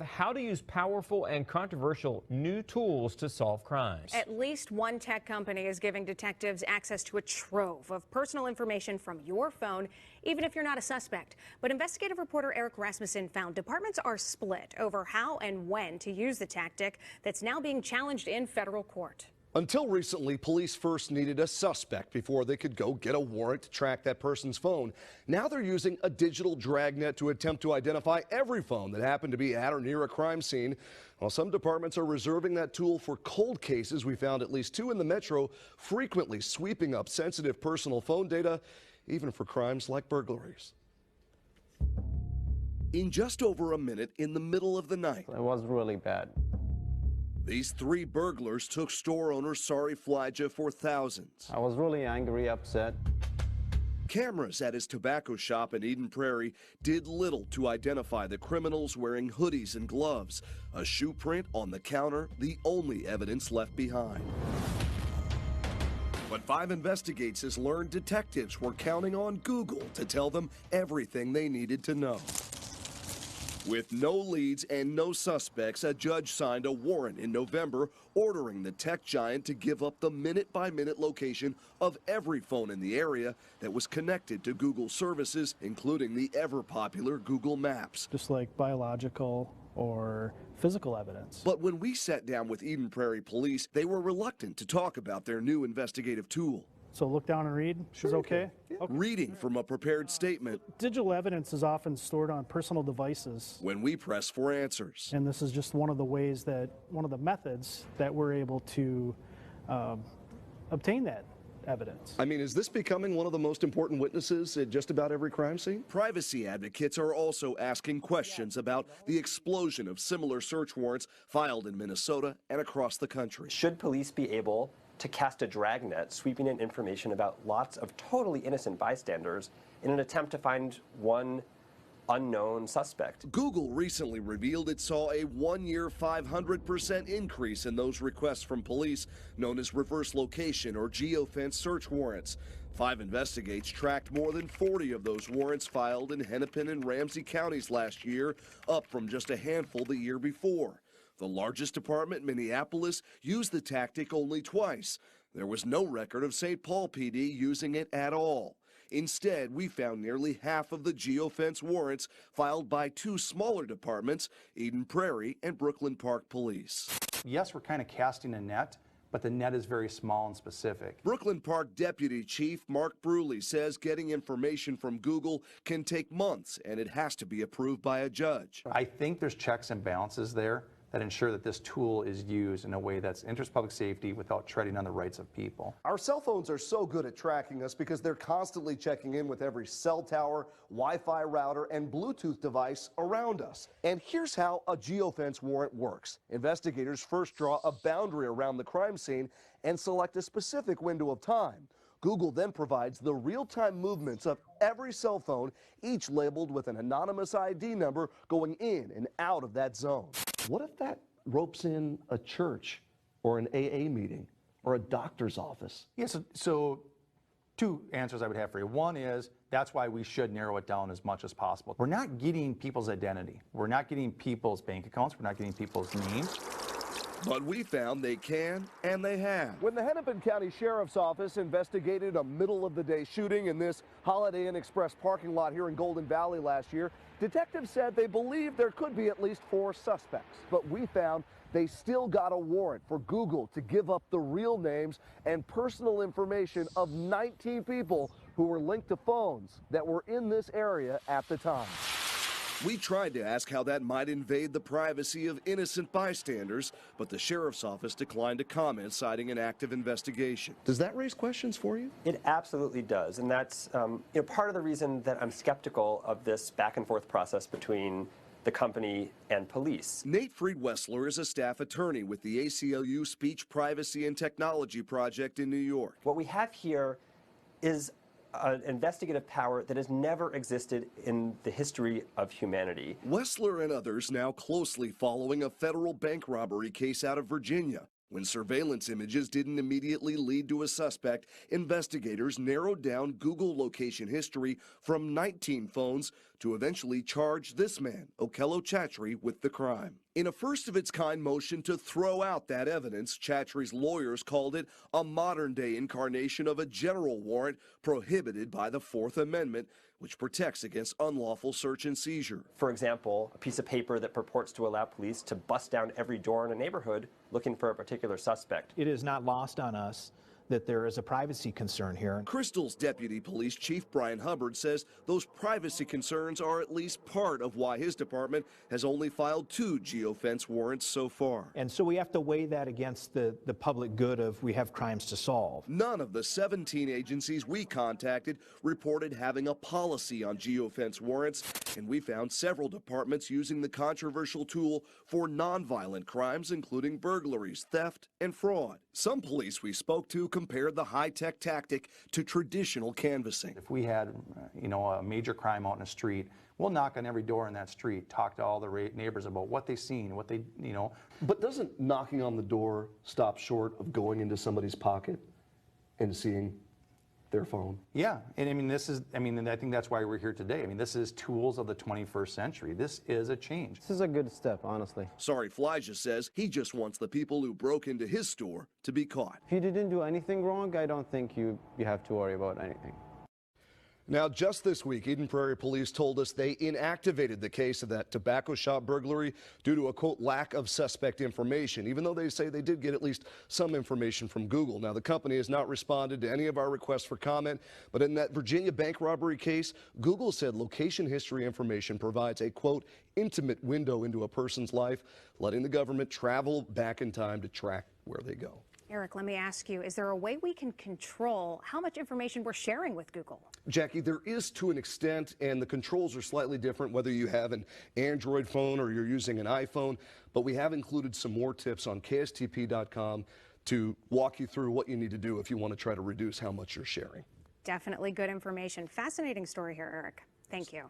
with how to use powerful and controversial new tools to solve crimes. At least one tech company is giving detectives access to a trove of personal information from your phone, even if you're not a suspect. But investigative reporter Eric Rasmussen found departments are split over how and when to use the tactic that's now being challenged in federal court. Until recently, police first needed a suspect before they could go get a warrant to track that person's phone. Now they're using a digital dragnet to attempt to identify every phone that happened to be at or near a crime scene. While some departments are reserving that tool for cold cases, we found at least 2 in the metro frequently sweeping up sensitive personal phone data, even for crimes like burglaries. In just over a minute in the middle of the night, It was really bad. these 3 burglars took store owner Sari Flaja for thousands. I was really angry, upset. Cameras at his tobacco shop in Eden Prairie did little to identify the criminals wearing hoodies and gloves. A shoe print on the counter, the only evidence left behind. But 5 Investigates learned detectives were counting on Google to tell them everything they needed to know. With no leads and no suspects, a judge signed a warrant in November ordering the tech giant to give up the minute-by-minute location of every phone in the area that was connected to Google services, including the ever-popular Google Maps. Just like biological or physical evidence. But when we sat down with Eden Prairie Police, they were reluctant to talk about their new investigative tool. So look down and read is okay? Okay. Reading from a prepared statement Digital evidence is often stored on personal devices. when we press for answers. And this is just one of the ways that, one of the methods that we're able to obtain that evidence. I mean, is this becoming one of the most important witnesses at just about every crime scene? Privacy advocates are also asking questions about the explosion of similar search warrants filed in Minnesota and across the country. Should police be able to cast a dragnet, sweeping in information about lots of totally innocent bystanders in an attempt to find one unknown suspect? Google recently revealed it saw a 1-year 500% increase in those requests from police known as reverse location or geofence search warrants. 5 Investigates tracked more than 40 of those warrants filed in Hennepin and Ramsey counties last year, up from just a handful the year before. The largest department, Minneapolis, used the tactic only twice. There was no record of St. Paul PD using it at all. Instead, we found nearly half of the geofence warrants filed by 2 smaller departments, Eden Prairie and Brooklyn Park Police. Yes, we're kind of casting a net, but the net is very small and specific. Brooklyn Park Deputy Chief Mark Bruley says getting information from Google can take months, and it has to be approved by a judge. I think there's checks and balances there that ensure that this tool is used in a way that's interests public safety without treading on the rights of people. Our cell phones are so good at tracking us because they're constantly checking in with every cell tower, Wi-Fi router, and Bluetooth device around us. And here's how a geofence warrant works. Investigators first draw a boundary around the crime scene and select a specific window of time. Google then provides the real-time movements of every cell phone, each labeled with an anonymous ID number going in and out of that zone. What if that ropes in a church or an AA meeting or a doctor's office? Yes, so 2 answers I would have for you. One is that's why we should narrow it down as much as possible. We're not getting people's identity. We're not getting people's bank accounts. We're not getting people's names. But we found they can, and they have. When the Hennepin County Sheriff's Office investigated a middle-of-the-day shooting in this Holiday Inn Express parking lot here in Golden Valley last year, detectives said they believe there could be at least 4 suspects. But we found they still got a warrant for Google to give up the real names and personal information of 19 people who were linked to phones that were in this area at the time. We tried to ask how that might invade the privacy of innocent bystanders, but the sheriff's office declined to comment, citing an active investigation. Does that raise questions for you? It absolutely does, and that's part of the reason that I'm skeptical of this back-and-forth process between the company and police. Nate Fried-Wessler is a staff attorney with the ACLU Speech Privacy and Technology Project in New York. What we have here is an investigative power that has never existed in the history of humanity. Wessler and others now closely following a federal bank robbery case out of Virginia. When surveillance images didn't immediately lead to a suspect, investigators narrowed down Google location history from 19 phones to eventually charge this man, Okello Chatry, with the crime. In a first-of-its-kind motion to throw out that evidence, Chatry's lawyers called it a modern-day incarnation of a general warrant prohibited by the Fourth Amendment, which protects against unlawful search and seizure. For example, a piece of paper that purports to allow police to bust down every door in a neighborhood looking for a particular suspect. It is not lost on us that there is a privacy concern here. Crystal's Deputy Police Chief Brian Hubbard says those privacy concerns are at least part of why his department has only filed 2 geofence warrants so far. And so we have to weigh that against the public good of we have crimes to solve. None of the 17 agencies we contacted reported having a policy on geofence warrants, and we found several departments using the controversial tool for nonviolent crimes, including burglaries, theft, and fraud. Some police we spoke to compared the high-tech tactic to traditional canvassing. If we had, a major crime out in the street, we'll knock on every door in that street, talk to all the neighbors about what they've seen, what they. But doesn't knocking on the door stop short of going into somebody's pocket and seeing their phone? Yeah, and and I think that's why we're here today. This is tools of the 21st century. This is a change. This is a good step, honestly. Sorry, Flyja says he just wants the people who broke into his store to be caught. If you didn't do anything wrong, I don't think you have to worry about anything. Now, just this week, Eden Prairie Police told us they inactivated the case of that tobacco shop burglary due to a, quote, lack of suspect information, even though they say they did get at least some information from Google. Now, the company has not responded to any of our requests for comment, but in that Virginia bank robbery case, Google said location history information provides a, quote, intimate window into a person's life, letting the government travel back in time to track where they go. Eric, let me ask you, is there a way we can control how much information we're sharing with Google? Jackie, there is to an extent, and the controls are slightly different whether you have an Android phone or you're using an iPhone, but we have included some more tips on kstp.com to walk you through what you need to do if you want to try to reduce how much you're sharing. Definitely good information. Fascinating story here, Eric. Thank you.